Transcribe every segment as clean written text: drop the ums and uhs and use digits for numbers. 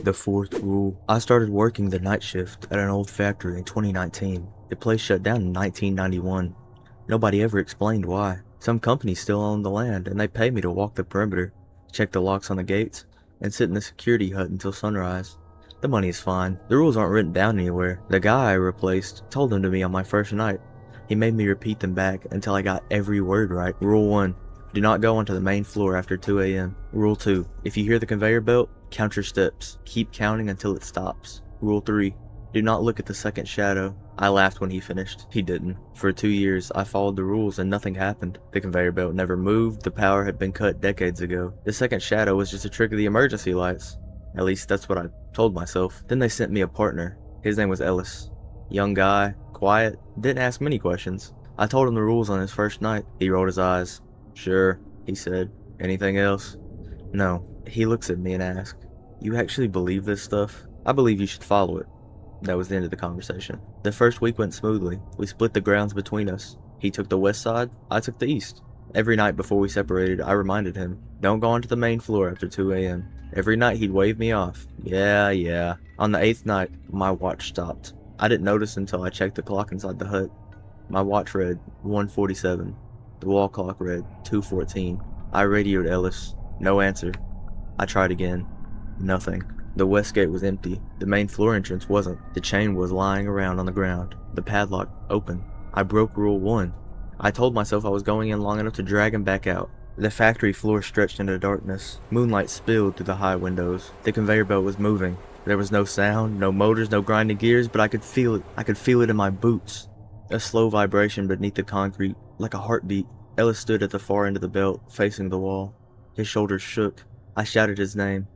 The fourth rule. I started working the night shift at an old factory in 2019. The place shut down in 1991. Nobody ever explained why. Some companies still own the land, and they pay me to walk the perimeter, check the locks on the gates, and sit in the security hut until sunrise. The money is fine. The rules aren't written down anywhere. The guy I replaced told them to me on my first night. He made me repeat them back until I got every word right. Rule 1. Do not go onto the main floor after 2 a.m. Rule 2. If you hear the conveyor belt, count your steps. Keep counting until it stops. Rule 3. Do not look at the second shadow. I laughed when he finished. He didn't. For 2 years, I followed the rules and nothing happened. The conveyor belt never moved. The power had been cut decades ago. The second shadow was just a trick of the emergency lights. At least that's what I told myself. Then they sent me a partner. His name was Ellis. Young guy, quiet, didn't ask many questions. I told him the rules on his first night. He rolled his eyes. Sure, he said. Anything else? No. He looks at me and asks, you actually believe this stuff? I believe you should follow it. That was the end of the conversation. The first week went smoothly. We split the grounds between us. He took the west side, I took the east. Every night before we separated, I reminded him, don't go onto the main floor after 2 a.m. Every night he'd wave me off. Yeah. On the 8th night, my watch stopped. I didn't notice until I checked the clock inside the hut. My watch read 1:47. The wall clock read 2:14. I radioed Ellis. No answer. I tried again. Nothing. The west gate was empty. The main floor entrance wasn't. The chain was lying around on the ground. The padlock open. I broke rule 1. I told myself I was going in long enough to drag him back out. The factory floor stretched into darkness. Moonlight spilled through the high windows. The conveyor belt was moving. There was no sound, no motors, no grinding gears, but I could feel it. I could feel it in my boots. A slow vibration beneath the concrete, like a heartbeat. Ellis stood at the far end of the belt, facing the wall. His shoulders shook. I shouted his name.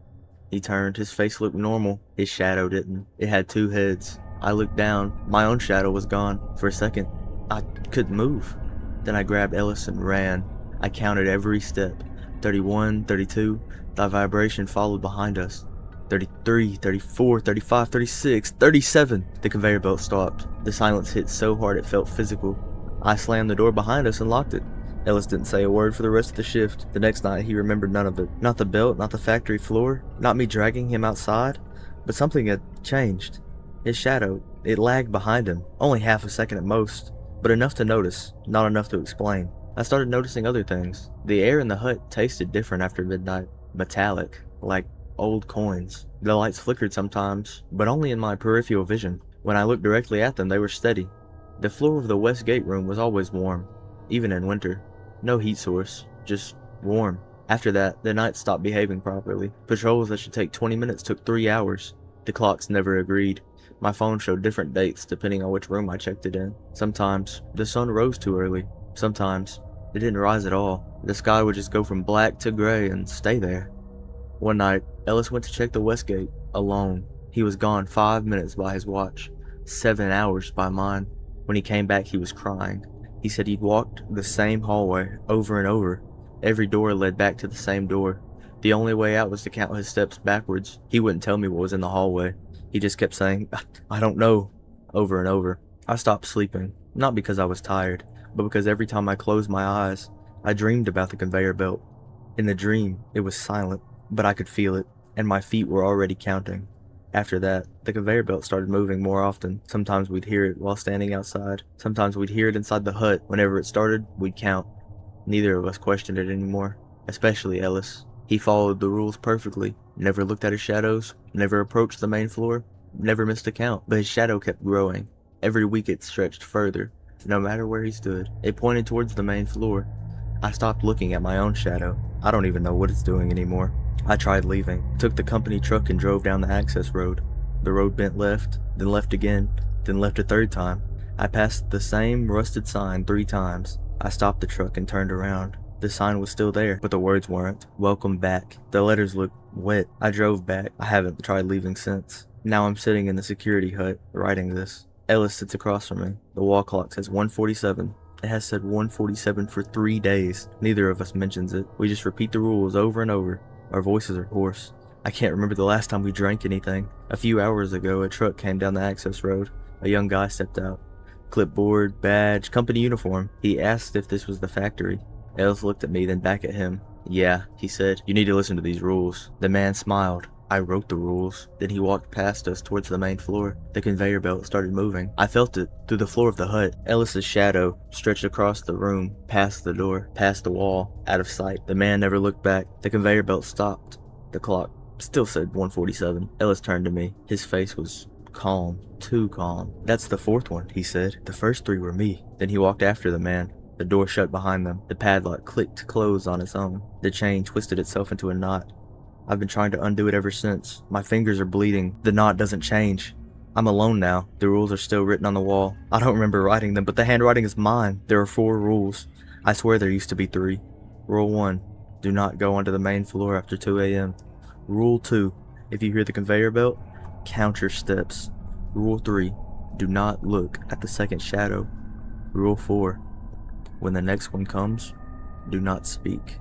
He turned. His face looked normal. His shadow didn't. It had 2 heads. I looked down. My own shadow was gone. For a second, I couldn't move. Then I grabbed Ellis and ran. I counted every step. 31, 32. The vibration followed behind us. 33, 34, 35, 36, 37. The conveyor belt stopped. The silence hit so hard it felt physical. I slammed the door behind us and locked it. Ellis didn't say a word for the rest of the shift. The next night, he remembered none of it. Not the belt, not the factory floor, not me dragging him outside, but something had changed. His shadow, it lagged behind him, only half a second at most, but enough to notice, not enough to explain. I started noticing other things. The air in the hut tasted different after midnight, metallic, like old coins. The lights flickered sometimes, but only in my peripheral vision. When I looked directly at them, they were steady. The floor of the west gate room was always warm, even in winter. No heat source, just warm. After that, the nights stopped behaving properly. Patrols that should take 20 minutes took 3 hours. The clocks never agreed. My phone showed different dates depending on which room I checked it in. Sometimes, the sun rose too early. Sometimes, it didn't rise at all. The sky would just go from black to gray and stay there. One night, Ellis went to check the west gate, alone. He was gone 5 minutes by his watch, 7 hours by mine. When he came back, he was crying. He said he'd walked the same hallway over and over. Every door led back to the same door. The only way out was to count his steps backwards. He wouldn't tell me what was in the hallway. He just kept saying, I don't know, over and over. I stopped sleeping, not because I was tired, but because every time I closed my eyes, I dreamed about the conveyor belt. In the dream, it was silent, but I could feel it, and my feet were already counting. After that, the conveyor belt started moving more often. Sometimes we'd hear it while standing outside. Sometimes we'd hear it inside the hut. Whenever it started, we'd count. Neither of us questioned it anymore, especially Ellis. He followed the rules perfectly, never looked at his shadows, never approached the main floor, never missed a count. But his shadow kept growing. Every week it stretched further, no matter where he stood. It pointed towards the main floor. I stopped looking at my own shadow. I don't even know what it's doing anymore. I tried leaving, took the company truck and drove down the access road. The road bent left, then left again, then left a 3rd time. I passed the same rusted sign 3 times. I stopped the truck and turned around. The sign was still there, but the words weren't. Welcome back. The letters looked wet. I drove back. I haven't tried leaving since. Now I'm sitting in the security hut, writing this. Ellis sits across from me. The wall clock says 1:47. It has said 1:47 for 3 days. Neither of us mentions it. We just repeat the rules over and over. Our voices are hoarse. I can't remember the last time we drank anything. A few hours ago, a truck came down the access road. A young guy stepped out. Clipboard, badge, company uniform. He asked if this was the factory. Ellis looked at me, then back at him. Yeah, he said, you need to listen to these rules. The man smiled. I wrote the rules. Then he walked past us towards the main floor. The conveyor belt started moving. I felt it through the floor of the hut. Ellis's shadow stretched across the room, past the door, past the wall, out of sight. The man never looked back. The conveyor belt stopped. The clock still said 1:47. Ellis turned to me. His face was calm, too calm. "That's the fourth one," he said. "The first three were me." Then he walked after the man. The door shut behind them. The padlock clicked to close on its own. The chain twisted itself into a knot. I've been trying to undo it ever since. My fingers are bleeding. The knot doesn't change. I'm alone now. The rules are still written on the wall. I don't remember writing them, but the handwriting is mine. There are 4 rules. I swear there used to be 3. Rule 1. Do not go onto the main floor after 2 a.m. Rule 2. If you hear the conveyor belt, count your steps. Rule 3. Do not look at the second shadow. Rule 4. When the next one comes, do not speak.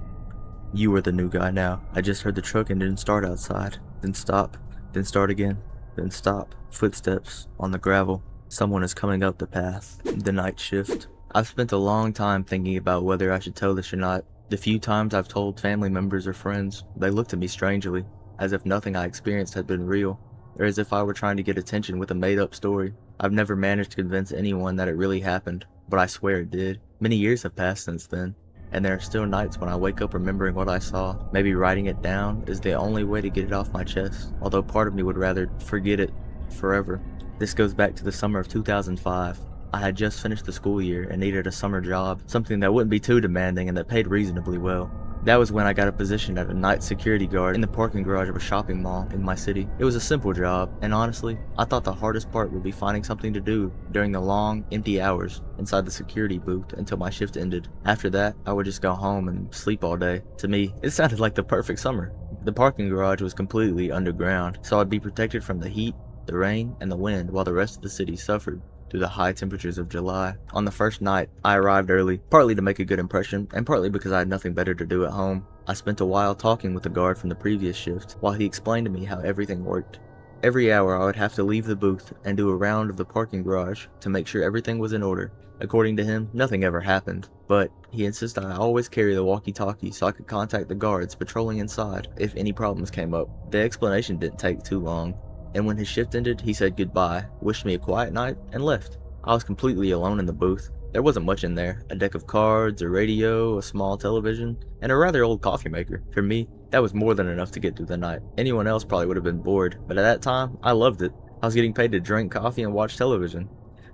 You are the new guy now. I just heard the truck engine start outside, then stop, then start again, then stop. Footsteps on the gravel. Someone is coming up the path. The night shift. I've spent a long time thinking about whether I should tell this or not. The few times I've told family members or friends, they looked at me strangely, as if nothing I experienced had been real, or as if I were trying to get attention with a made-up story. I've never managed to convince anyone that it really happened, but I swear it did. Many years have passed since then, and there are still nights when I wake up remembering what I saw. Maybe writing it down is the only way to get it off my chest, although part of me would rather forget it forever. This goes back to the summer of 2005. I had just finished the school year and needed a summer job, something that wouldn't be too demanding and that paid reasonably well. That was when I got a position as a night security guard in the parking garage of a shopping mall in my city. It was a simple job, and honestly, I thought the hardest part would be finding something to do during the long, empty hours inside the security booth until my shift ended. After that, I would just go home and sleep all day. To me, it sounded like the perfect summer. The parking garage was completely underground, so I'd be protected from the heat, the rain, and the wind while the rest of the city suffered through the high temperatures of July. On the first night, I arrived early, partly to make a good impression, and partly because I had nothing better to do at home. I spent a while talking with the guard from the previous shift, while he explained to me how everything worked. Every hour I would have to leave the booth and do a round of the parking garage to make sure everything was in order. According to him, nothing ever happened, but he insisted I always carry the walkie-talkie so I could contact the guards patrolling inside if any problems came up. The explanation didn't take too long, and when his shift ended, he said goodbye, wished me a quiet night, and left. I was completely alone in the booth. There wasn't much in there. A deck of cards, a radio, a small television, and a rather old coffee maker. For me, that was more than enough to get through the night. Anyone else probably would have been bored, but at that time, I loved it. I was getting paid to drink coffee and watch television.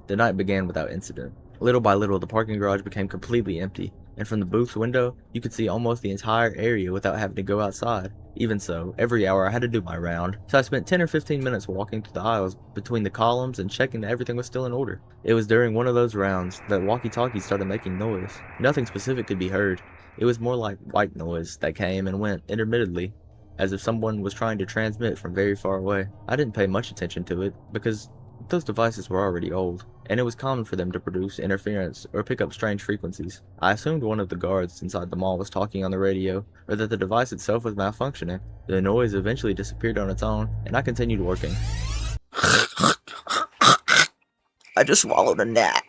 The night began without incident. Little by little, the parking garage became completely empty, and from the booth's window, you could see almost the entire area without having to go outside. Even so, every hour I had to do my round, so I spent 10 or 15 minutes walking through the aisles between the columns and checking that everything was still in order. It was during one of those rounds that walkie-talkies started making noise. Nothing specific could be heard. It was more like white noise that came and went intermittently, as if someone was trying to transmit from very far away. I didn't pay much attention to it, because those devices were already old, and it was common for them to produce interference or pick up strange frequencies. I assumed one of the guards inside the mall was talking on the radio, or that the device itself was malfunctioning. The noise eventually disappeared on its own, and I continued working. I just swallowed a gnat.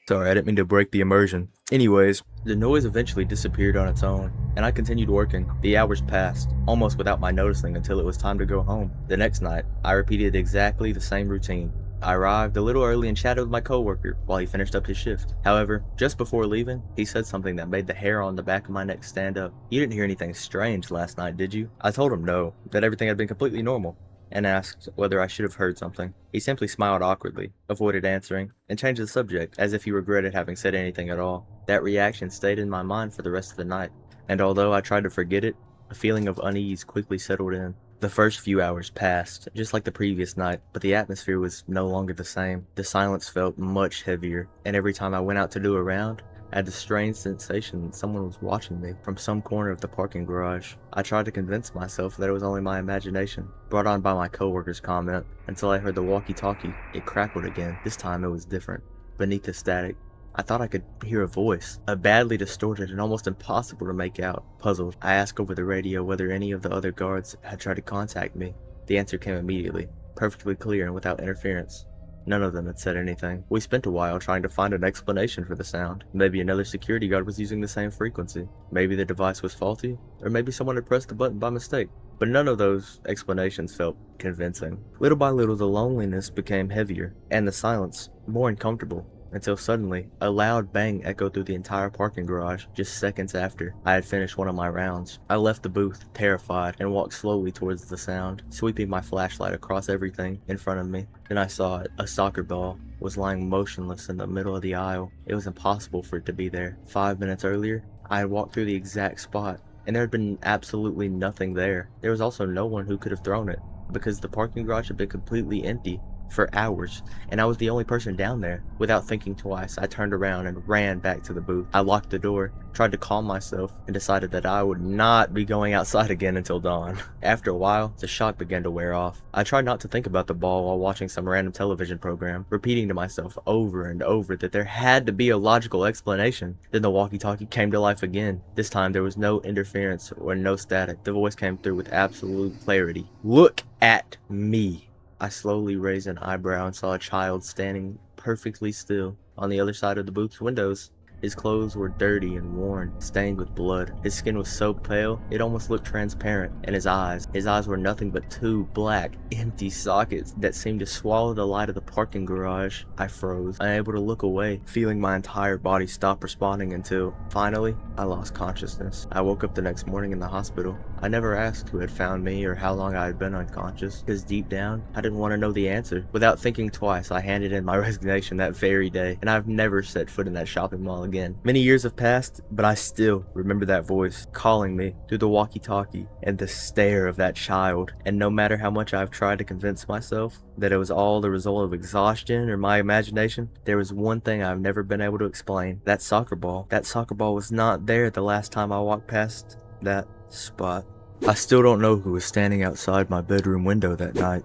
Sorry, I didn't mean to break the immersion. Anyways, the noise eventually disappeared on its own, and I continued working. The hours passed, almost without my noticing until it was time to go home. The next night, I repeated exactly the same routine. I arrived a little early and chatted with my coworker while he finished up his shift. However, just before leaving, he said something that made the hair on the back of my neck stand up. "You didn't hear anything strange last night, did you?" I told him no, that everything had been completely normal, and asked whether I should have heard something. He simply smiled awkwardly, avoided answering, and changed the subject as if he regretted having said anything at all. That reaction stayed in my mind for the rest of the night, and although I tried to forget it, a feeling of unease quickly settled in. The first few hours passed, just like the previous night, but the atmosphere was no longer the same. The silence felt much heavier, and every time I went out to do a round, I had the strange sensation that someone was watching me from some corner of the parking garage. I tried to convince myself that it was only my imagination, brought on by my coworker's comment, until I heard the walkie-talkie. It crackled again. This time it was different. Beneath the static, I thought I could hear a voice, badly distorted and almost impossible to make out. Puzzled, I asked over the radio whether any of the other guards had tried to contact me. The answer came immediately, perfectly clear and without interference. None of them had said anything. We spent a while trying to find an explanation for the sound. Maybe another security guard was using the same frequency. Maybe the device was faulty, or maybe someone had pressed the button by mistake. But none of those explanations felt convincing. Little by little, the loneliness became heavier, and the silence more uncomfortable, until suddenly, a loud bang echoed through the entire parking garage just seconds after I had finished one of my rounds. I left the booth, terrified, and walked slowly towards the sound, sweeping my flashlight across everything in front of me. Then I saw it. A soccer ball was lying motionless in the middle of the aisle. It was impossible for it to be there. 5 minutes earlier, I had walked through the exact spot, and there had been absolutely nothing there. There was also no one who could have thrown it, because the parking garage had been completely empty for hours, and I was the only person down there. Without thinking twice, I turned around and ran back to the booth. I locked the door, tried to calm myself, and decided that I would not be going outside again until dawn. After a while, the shock began to wear off. I tried not to think about the ball while watching some random television program, repeating to myself over and over that there had to be a logical explanation. Then the walkie-talkie came to life again. This time there was no interference or no static. The voice came through with absolute clarity. "Look at me." I slowly raised an eyebrow and saw a child standing perfectly still on the other side of the booth's windows. His clothes were dirty and worn, stained with blood. His skin was so pale, it almost looked transparent. And his eyes were nothing but two black, empty sockets that seemed to swallow the light of the parking garage. I froze, unable to look away, feeling my entire body stop responding until, finally, I lost consciousness. I woke up the next morning in the hospital. I never asked who had found me or how long I had been unconscious, because deep down, I didn't want to know the answer. Without thinking twice, I handed in my resignation that very day, and I've never set foot in that shopping mall again. Many years have passed, but I still remember that voice calling me through the walkie-talkie and the stare of that child. And no matter how much I've tried to convince myself that it was all the result of exhaustion or my imagination, there was one thing I've never been able to explain. That soccer ball. That soccer ball was not there the last time I walked past that spot. I still don't know who was standing outside my bedroom window that night.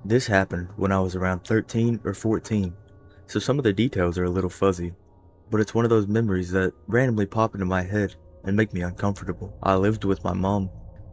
This happened when I was around 13 or 14, so some of the details are a little fuzzy. But it's one of those memories that randomly pop into my head and make me uncomfortable. I lived with my mom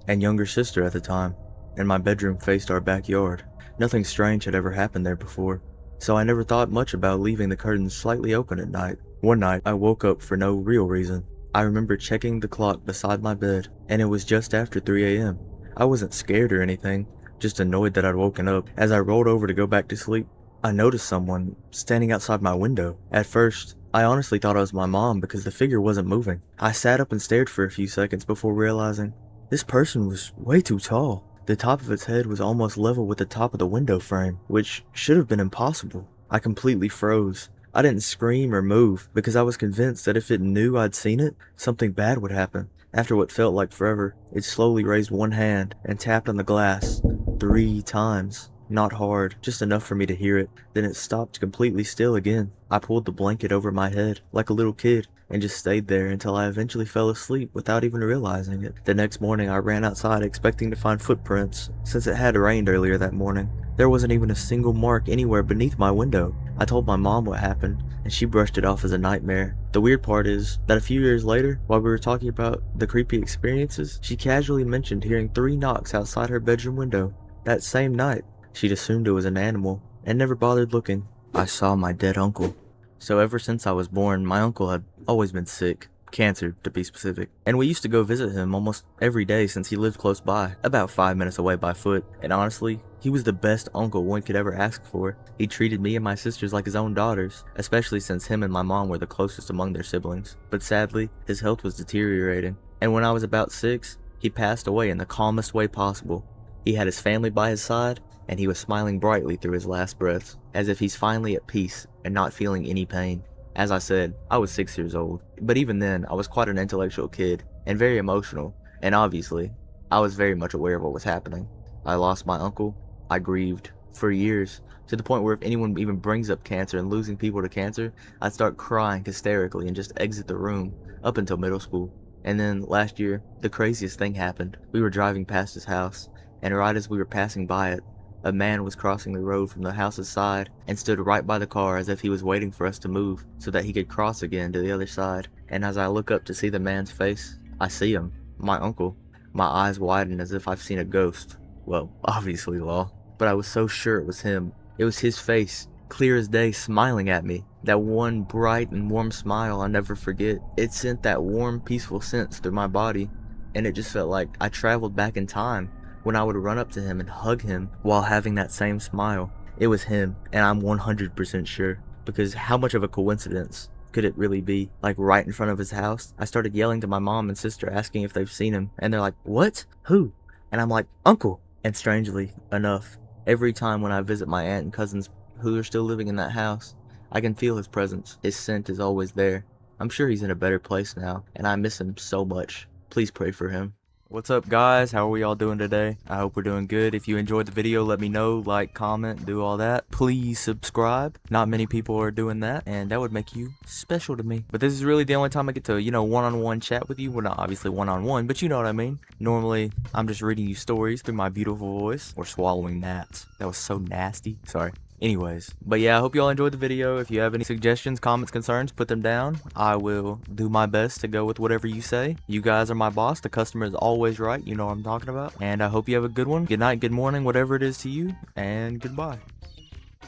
and younger sister at the time, and my bedroom faced our backyard. Nothing strange had ever happened there before, so I never thought much about leaving the curtains slightly open at night. One night, I woke up for no real reason. I remember checking the clock beside my bed, and it was just after 3 a.m. I wasn't scared or anything, just annoyed that I'd woken up. As I rolled over to go back to sleep, I noticed someone standing outside my window. At first, I honestly thought it was my mom because the figure wasn't moving. I sat up and stared for a few seconds before realizing this person was way too tall. The top of its head was almost level with the top of the window frame, which should have been impossible. I completely froze. I didn't scream or move because I was convinced that if it knew I'd seen it, something bad would happen. After what felt like forever, it slowly raised one hand and tapped on the glass 3 times. Not hard, just enough for me to hear it. Then it stopped completely still again. I pulled the blanket over my head like a little kid and just stayed there until I eventually fell asleep without even realizing it. The next morning I ran outside expecting to find footprints, since it had rained earlier that morning. There wasn't even a single mark anywhere beneath my window. I told my mom what happened, and she brushed it off as a nightmare. The weird part is that a few years later, while we were talking about the creepy experiences, she casually mentioned hearing 3 knocks outside her bedroom window that same night. She'd assumed it was an animal and never bothered looking. I saw my dead uncle. So ever since I was born, my uncle had always been sick. Cancer, to be specific. And we used to go visit him almost every day since he lived close by, about 5 minutes away by foot. And honestly, he was the best uncle one could ever ask for. He treated me and my sisters like his own daughters, especially since him and my mom were the closest among their siblings. But sadly, his health was deteriorating. And when I was about 6, he passed away in the calmest way possible. He had his family by his side, and he was smiling brightly through his last breaths, as if he's finally at peace and not feeling any pain. As I said, I was 6 years old, but even then, I was quite an intellectual kid, and very emotional, and obviously, I was very much aware of what was happening. I lost my uncle. I grieved for years, to the point where if anyone even brings up cancer and losing people to cancer, I'd start crying hysterically and just exit the room, up until middle school. And then, last year, the craziest thing happened. We were driving past his house, and right as we were passing by it, a man was crossing the road from the house's side and stood right by the car as if he was waiting for us to move so that he could cross again to the other side. And as I look up to see the man's face, I see him, my uncle. My eyes widen as if I've seen a ghost. Well, obviously, law. But I was so sure it was him. It was his face, clear as day, smiling at me. That one bright and warm smile I'll never forget. It sent that warm, peaceful sense through my body, and it just felt like I traveled back in time. when I would run up to him and hug him while having that same smile. It was him, and I'm 100% sure. Because how much of a coincidence could it really be? Like right in front of his house. I started yelling to my mom and sister asking if they've seen him, and they're like, "What? Who?" And I'm like, "Uncle." And strangely enough, every time when I visit my aunt and cousins who are still living in that house, I can feel his presence. His scent is always there. I'm sure he's in a better place now, and I miss him so much. Please pray for him. What's up, guys? How are we all doing today? I hope we're doing good. If you enjoyed the video, let me know, like, comment, do all that. Please subscribe. Not many people are doing that, and that would make you special to me. But this is really the only time I get to, one-on-one chat with you. Well, not obviously one-on-one, but you know what I mean. Normally, I'm just reading you stories through my beautiful voice, or swallowing gnats. That was so nasty. Sorry. Anyways, but yeah, I hope you all enjoyed the video. If you have any suggestions, comments, concerns, put them down. I will do my best to go with whatever you say. You guys are my boss. The customer is always right. You know what I'm talking about. And I hope you have a good one. Good night, good morning, whatever it is to you. And goodbye.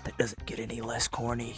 That doesn't get any less corny.